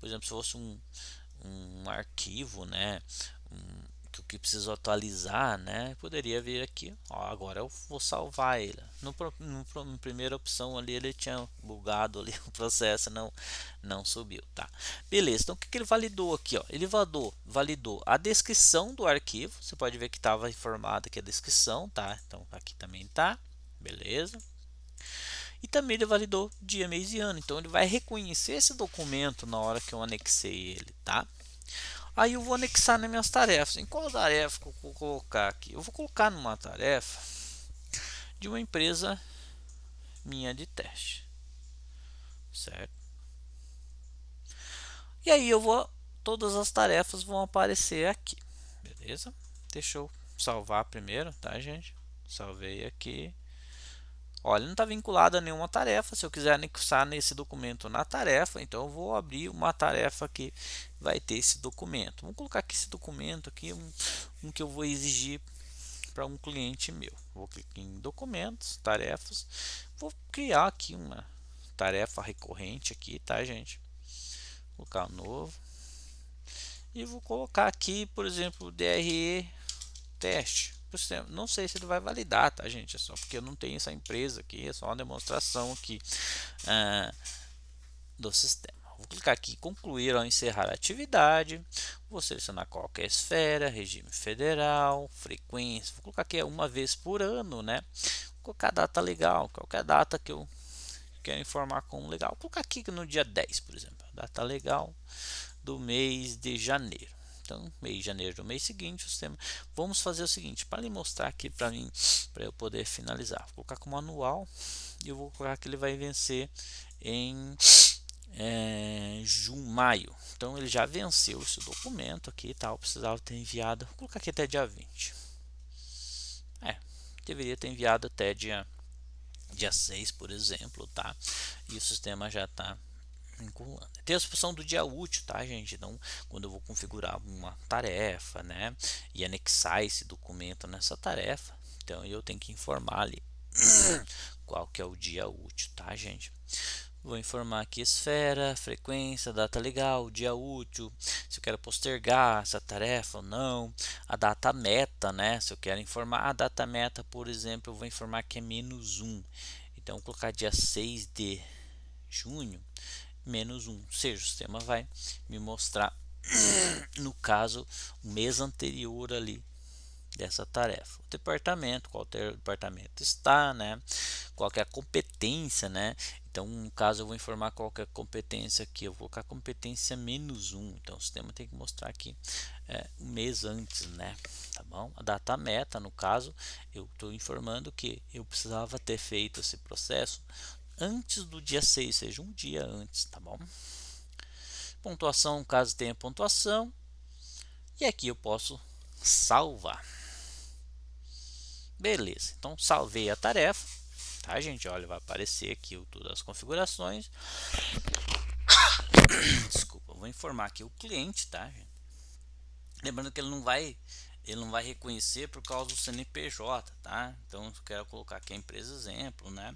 por exemplo, se fosse um arquivo, né? Que preciso atualizar, né? Poderia vir aqui, ó, agora eu vou salvar ele. Na primeira opção ali ele tinha bugado ali o processo, não subiu, tá? Beleza, então o que ele validou aqui, ó? Ele validou a descrição do arquivo, você pode ver que estava informado aqui a descrição, tá? Então aqui também tá, beleza? E também ele validou dia, mês e ano, então ele vai reconhecer esse documento na hora que eu anexei ele, tá? Aí eu vou anexar nas minhas tarefas. Em qual tarefa que eu vou colocar aqui? Eu vou colocar numa tarefa de uma empresa minha de teste, certo? E aí todas as tarefas vão aparecer aqui, beleza? Deixa eu salvar primeiro, tá, gente? Salvei aqui. Olha, não está vinculado a nenhuma tarefa. Se eu quiser anexar nesse documento na tarefa, então eu vou abrir uma tarefa que vai ter esse documento. Vou colocar aqui esse documento aqui, um que eu vou exigir para um cliente meu. Vou clicar em documentos, tarefas. Vou criar aqui uma tarefa recorrente aqui, tá, gente? Vou colocar um novo. E vou colocar aqui, por exemplo, DRE teste. Não sei se ele vai validar, tá, gente? É só porque eu não tenho essa empresa aqui, é só uma demonstração aqui do sistema. Vou clicar aqui em concluir ao encerrar a atividade. Vou selecionar qualquer esfera, regime federal, frequência. Vou colocar aqui uma vez por ano, né? Vou colocar data legal, qualquer data que eu quero informar como legal. Vou colocar aqui no dia 10, por exemplo, data legal do mês de janeiro. Então, mês de janeiro do mês seguinte, o sistema. Vamos fazer o seguinte, para lhe mostrar aqui para mim, para eu poder finalizar. Vou colocar como anual e eu vou colocar que ele vai vencer em maio. Então, ele já venceu esse documento aqui, tá? Eu precisava ter enviado. Vou colocar aqui até dia 20. Deveria ter enviado até dia 6, por exemplo, tá? E o sistema já está vinculando. Tem a opção do dia útil, tá, gente? Então, quando eu vou configurar uma tarefa, né, e anexar esse documento nessa tarefa, então eu tenho que informar ali qual que é o dia útil, tá, gente? Vou informar aqui esfera, frequência, data legal, dia útil, se eu quero postergar essa tarefa ou não, a data meta, né? Se eu quero informar a data meta, por exemplo, eu vou informar que é -1. Então, vou colocar dia 6 de junho, -1, ou seja, o sistema vai me mostrar, no caso, o mês anterior ali dessa tarefa. O departamento, qual departamento está, né? Qual que é a competência, né? Então, no caso, eu vou informar qual que é a competência aqui. Eu vou colocar competência -1. Então, o sistema tem que mostrar aqui um mês antes, né? Tá bom? A data meta, no caso, eu estou informando que eu precisava ter feito esse processo antes do dia 6, seja um dia antes, tá bom? Pontuação, caso tenha pontuação. E aqui eu posso salvar. Beleza, então salvei a tarefa, tá, gente? Olha, vai aparecer aqui todas as configurações. Desculpa, vou informar aqui o cliente, tá, gente? Lembrando que ele não vai reconhecer por causa do CNPJ, tá? Então eu quero colocar aqui a empresa exemplo, né?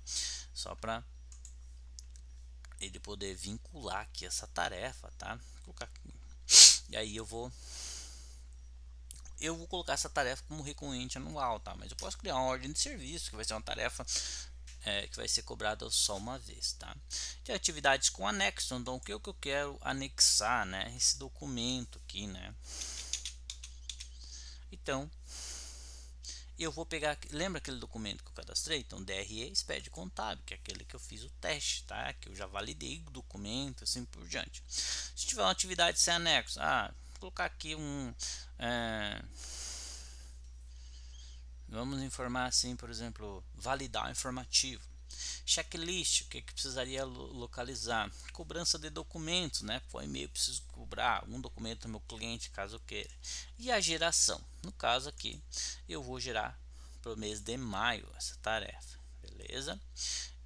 Só para ele poder vincular aqui essa tarefa, tá? Vou colocar aqui. E aí eu vou colocar essa tarefa como recorrente anual, tá? Mas eu posso criar uma ordem de serviço que vai ser uma tarefa que vai ser cobrada só uma vez, tá? De atividades com anexo, então o que eu quero anexar, né? Esse documento aqui, né? Então, eu vou pegar, lembra aquele documento que eu cadastrei? Então, DRE SPED contábil, que é aquele que eu fiz o teste, tá? Que eu já validei o documento, assim por diante. Se tiver uma atividade sem anexo, vou colocar aqui vamos informar assim, por exemplo, validar o informativo. Checklist, o que precisaria localizar? Cobrança de documentos, né? Por e-mail preciso cobrar um documento do meu cliente, caso eu queira. E a geração, no caso aqui, eu vou gerar para o mês de maio essa tarefa, beleza?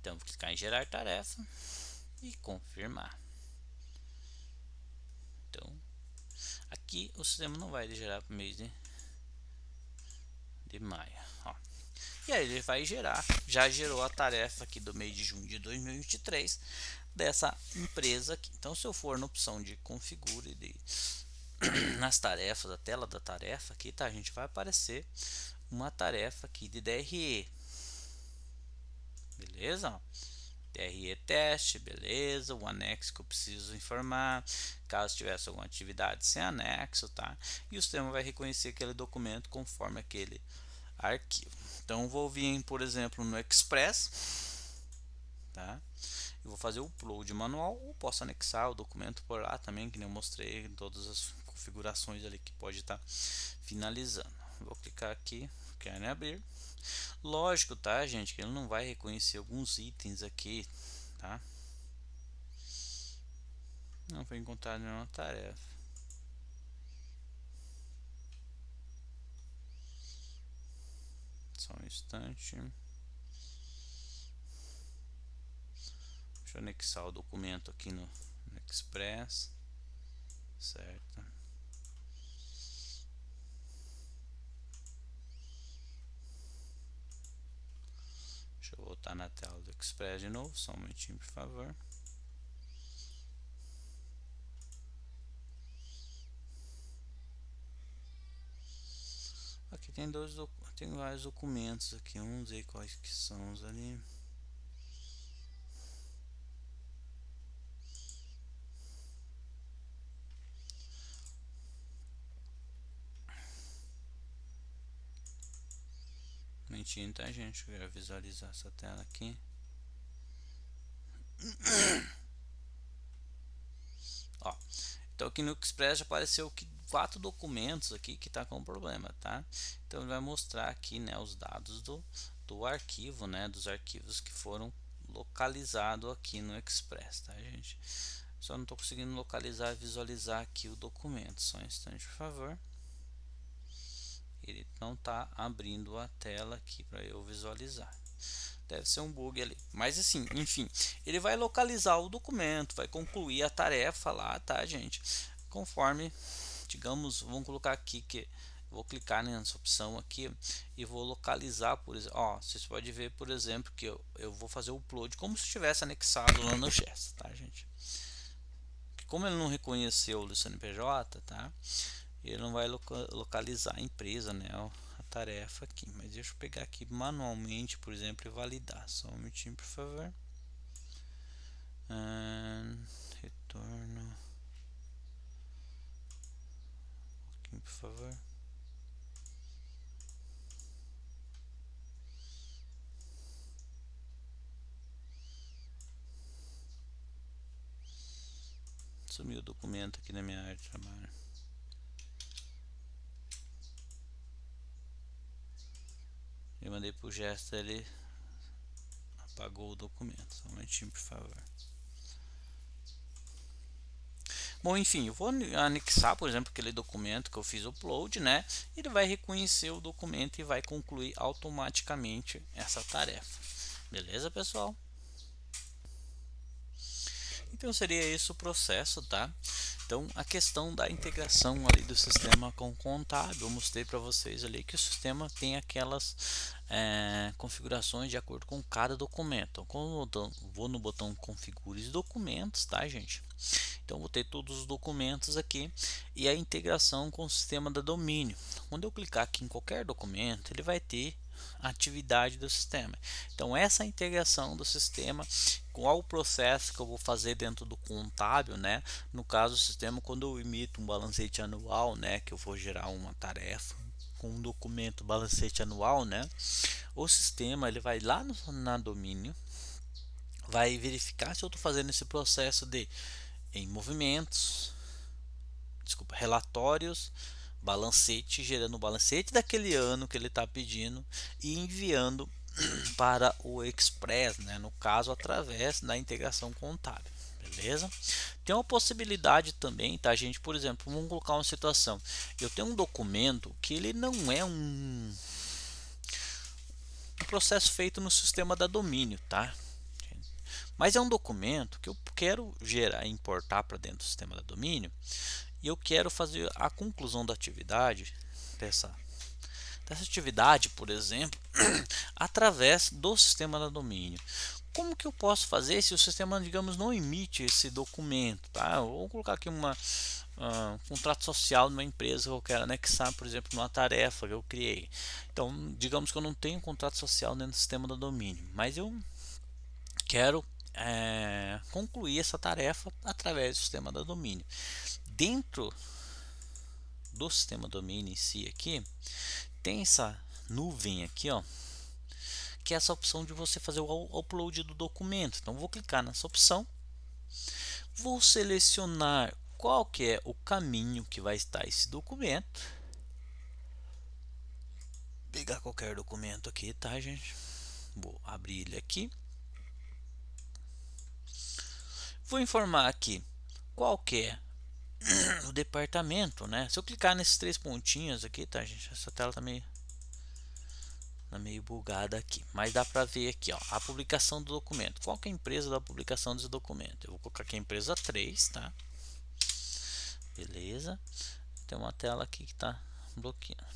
Então vou clicar em gerar tarefa e confirmar. Então aqui o sistema não vai gerar para o mês de maio, ó. E aí ele vai gerar, já gerou a tarefa aqui do mês de junho de 2023 dessa empresa aqui. Então se eu for na opção de configure nas tarefas, a tela da tarefa aqui, tá, a gente vai aparecer uma tarefa aqui de DRE, beleza? DRE teste, beleza, o anexo que eu preciso informar, caso tivesse alguma atividade sem anexo, tá? E o sistema vai reconhecer aquele documento conforme aquele arquivo. Então vou vir, por exemplo, no Express, tá? Eu vou fazer o upload manual ou posso anexar o documento por lá também, que nem eu mostrei em todas as configurações ali que pode estar finalizando. Vou clicar aqui, quero abrir. Lógico, tá, gente, que ele não vai reconhecer alguns itens aqui, tá? Não foi encontrado nenhuma tarefa. Só um instante. Deixa eu anexar o documento aqui no Express, certo? Deixa eu voltar na tela do Express de novo, só um momentinho, por favor. Aqui tem vários documentos aqui, vamos ver quais que são os ali. Um momentinho, tá, gente? Eu quero visualizar essa tela aqui. Ó, então aqui no Express já apareceu que 4 documentos aqui que tá com problema, tá? Então ele vai mostrar aqui, né, os dados do arquivo, né, dos arquivos que foram localizados aqui no Express, tá, gente? Só não estou conseguindo localizar e visualizar aqui o documento. Só um instante, por favor. Ele não está abrindo a tela aqui para eu visualizar. Deve ser um bug ali. Mas assim, enfim, ele vai localizar o documento, vai concluir a tarefa lá, tá, gente? Conforme, digamos, vamos colocar aqui que vou clicar nessa opção aqui e vou localizar, por exemplo, ó, vocês podem ver, por exemplo, que eu vou fazer o upload como se tivesse anexado lá no GES, tá, gente? Como ele não reconheceu o CNPJ, tá? Ele não vai localizar a empresa, né? A tarefa aqui. Mas deixa eu pegar aqui manualmente, por exemplo, e validar. Só um minutinho, por favor. Retorno. Um pouquinho, por favor. Sumiu o documento aqui na minha área de trabalho. Eu mandei pro gesto, ele apagou o documento. Só um minutinho, por favor. Bom, enfim, eu vou anexar, por exemplo, aquele documento que eu fiz upload, né? Ele vai reconhecer o documento e vai concluir automaticamente essa tarefa. Beleza, pessoal? Então seria esse o processo, tá? Então a questão da integração ali do sistema com o contábil, eu mostrei para vocês ali que o sistema tem aquelas configurações de acordo com cada documento. Então, quando eu vou no botão configure documentos, tá, gente? Então vou ter todos os documentos aqui e a integração com o sistema da domínio. Quando eu clicar aqui em qualquer documento, ele vai ter a atividade do sistema. Então essa integração do sistema, qual o processo que eu vou fazer dentro do contábil, no caso do sistema, quando eu emito um balancete anual, que eu vou gerar uma tarefa com um documento balancete anual, né? O sistema ele vai lá na domínio, vai verificar se eu estou fazendo esse processo de em movimentos, desculpa, relatórios, balancete, gerando o balancete daquele ano que ele está pedindo e enviando para o Express, né? No caso, através da integração contábil. Beleza? Tem uma possibilidade também, tá, gente? Por exemplo, vamos colocar uma situação. Eu tenho um documento que ele não é um processo feito no sistema da domínio, tá? Mas é um documento que eu quero gerar, importar para dentro do sistema da domínio e eu quero fazer a conclusão da atividade dessa atividade, por exemplo, através do sistema da domínio. Como que eu posso fazer se o sistema, digamos, não emite esse documento, tá? Eu vou colocar aqui um contrato social de uma empresa que eu quero anexar, por exemplo, numa tarefa que eu criei. Então, digamos que eu não tenho contrato social dentro do sistema da domínio, mas eu quero concluir essa tarefa através do sistema da domínio. Dentro do sistema domínio em si aqui, tem essa nuvem aqui, ó, que é essa opção de você fazer o upload do documento. Então vou clicar nessa opção, vou selecionar qual que é o caminho que vai estar esse documento, pegar qualquer documento aqui, tá, gente? Vou abrir ele aqui, vou informar aqui qual que é o departamento, né? Se eu clicar nesses três pontinhos aqui, tá, gente? Essa tela tá meio bugada aqui, mas dá para ver aqui, ó, a publicação do documento. Qual que é a empresa da publicação desse documento? Eu vou colocar aqui a empresa 3, tá? Beleza. Tem uma tela aqui que está bloqueando.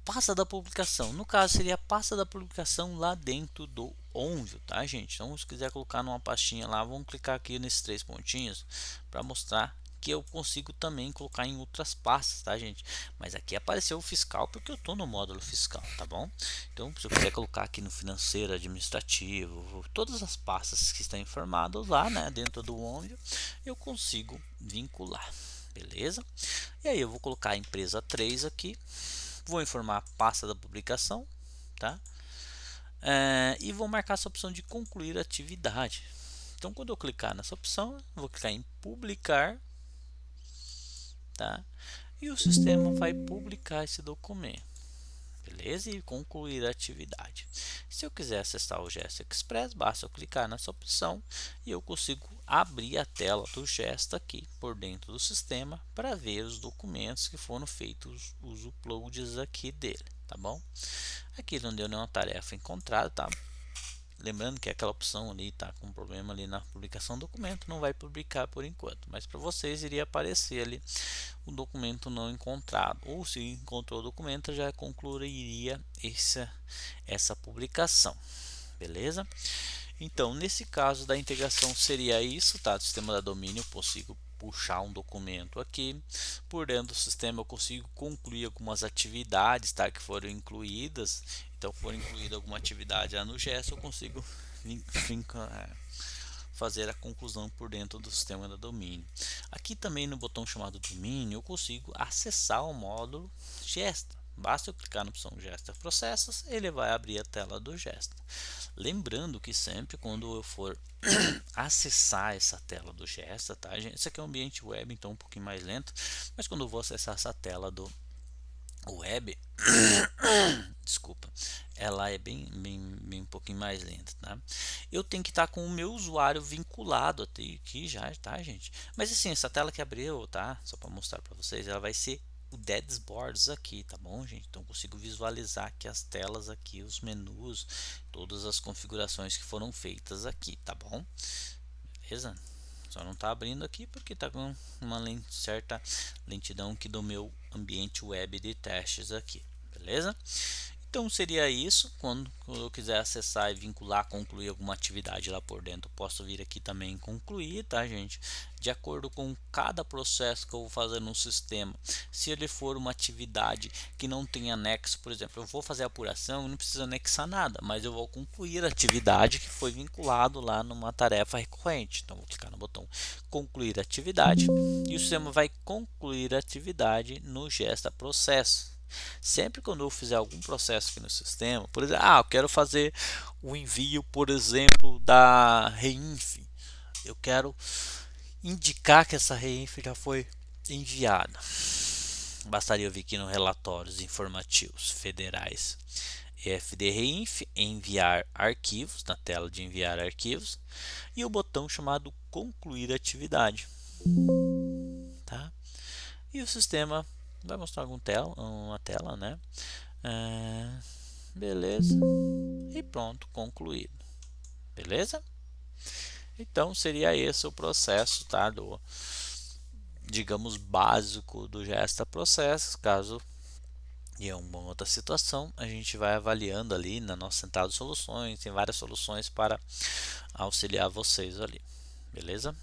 Pasta da publicação. No caso, seria a pasta da publicação lá dentro do Onvio, tá, gente? Então, se quiser colocar numa pastinha lá, vamos clicar aqui nesses três pontinhos para mostrar que eu consigo também colocar em outras pastas, tá, gente? Mas aqui apareceu o fiscal porque eu estou no módulo fiscal, tá bom? Então, se eu quiser colocar aqui no financeiro, administrativo, todas as pastas que estão informadas lá, né, dentro do Onvio, eu consigo vincular, beleza? E aí eu vou colocar a empresa 3 aqui, vou informar a pasta da publicação, tá? E vou marcar essa opção de concluir a atividade. Então, quando eu clicar nessa opção, vou clicar em publicar, tá? E o sistema vai publicar esse documento, beleza? E concluir a atividade. Se eu quiser acessar o Gesto Express, basta eu clicar nessa opção e eu consigo abrir a tela do Gesto aqui por dentro do sistema para ver os documentos que foram feitos, os uploads aqui dele, tá bom? Aqui não deu nenhuma tarefa encontrada, tá? Lembrando que aquela opção ali está com problema ali na publicação do documento, não vai publicar por enquanto, mas para vocês iria aparecer ali o documento não encontrado, ou se encontrou o documento já concluiria essa publicação, beleza? Então, nesse caso da integração seria isso, tá? Do sistema da domínio, eu consigo puxar um documento aqui, por dentro do sistema eu consigo concluir algumas atividades, tá? Que foram incluídas, então for incluída alguma atividade lá no gesto, eu consigo fazer a conclusão por dentro do sistema da domínio. Aqui também no botão chamado domínio, eu consigo acessar o módulo Gesta. Basta eu clicar na opção Gesta Processos, ele vai abrir a tela do Gesta. Lembrando que sempre quando eu for acessar essa tela do Gesta, tá, gente? Esse aqui é um ambiente web, então um pouquinho mais lento, mas quando eu vou acessar essa tela do web, desculpa, ela é bem um pouquinho mais lenta, tá? Eu tenho que estar com o meu usuário vinculado até aqui já, tá, gente? Mas assim, essa tela que abriu, tá? Só para mostrar para vocês, ela vai ser o dashboards aqui, tá bom, gente? Então consigo visualizar aqui as telas aqui, os menus, todas as configurações que foram feitas aqui, tá bom? Beleza? Só não está abrindo aqui porque está com uma certa lentidão aqui do meu ambiente web de testes aqui, beleza? Então seria isso. Quando eu quiser acessar e vincular, concluir alguma atividade lá por dentro, posso vir aqui também concluir, tá, gente? De acordo com cada processo que eu vou fazer no sistema. Se ele for uma atividade que não tem anexo, por exemplo, eu vou fazer a apuração e não preciso anexar nada, mas eu vou concluir a atividade que foi vinculado lá numa tarefa recorrente. Então vou clicar no botão concluir atividade e o sistema vai concluir a atividade no Gesta Processo. Sempre quando eu fizer algum processo aqui no sistema, por exemplo, eu quero fazer o envio, por exemplo, da Reinf. Eu quero indicar que essa Reinf já foi enviada. Bastaria eu vir aqui no relatórios informativos federais EFD Reinf, enviar arquivos, na tela de enviar arquivos, e o botão chamado concluir atividade, tá? E o sistema vai mostrar uma tela, né? Beleza, e pronto, concluído. Beleza? Então seria esse o processo, tá? Digamos, básico do Gesta Processos. Caso em uma outra situação, a gente vai avaliando ali na nossa central de soluções. Tem várias soluções para auxiliar vocês ali. Beleza?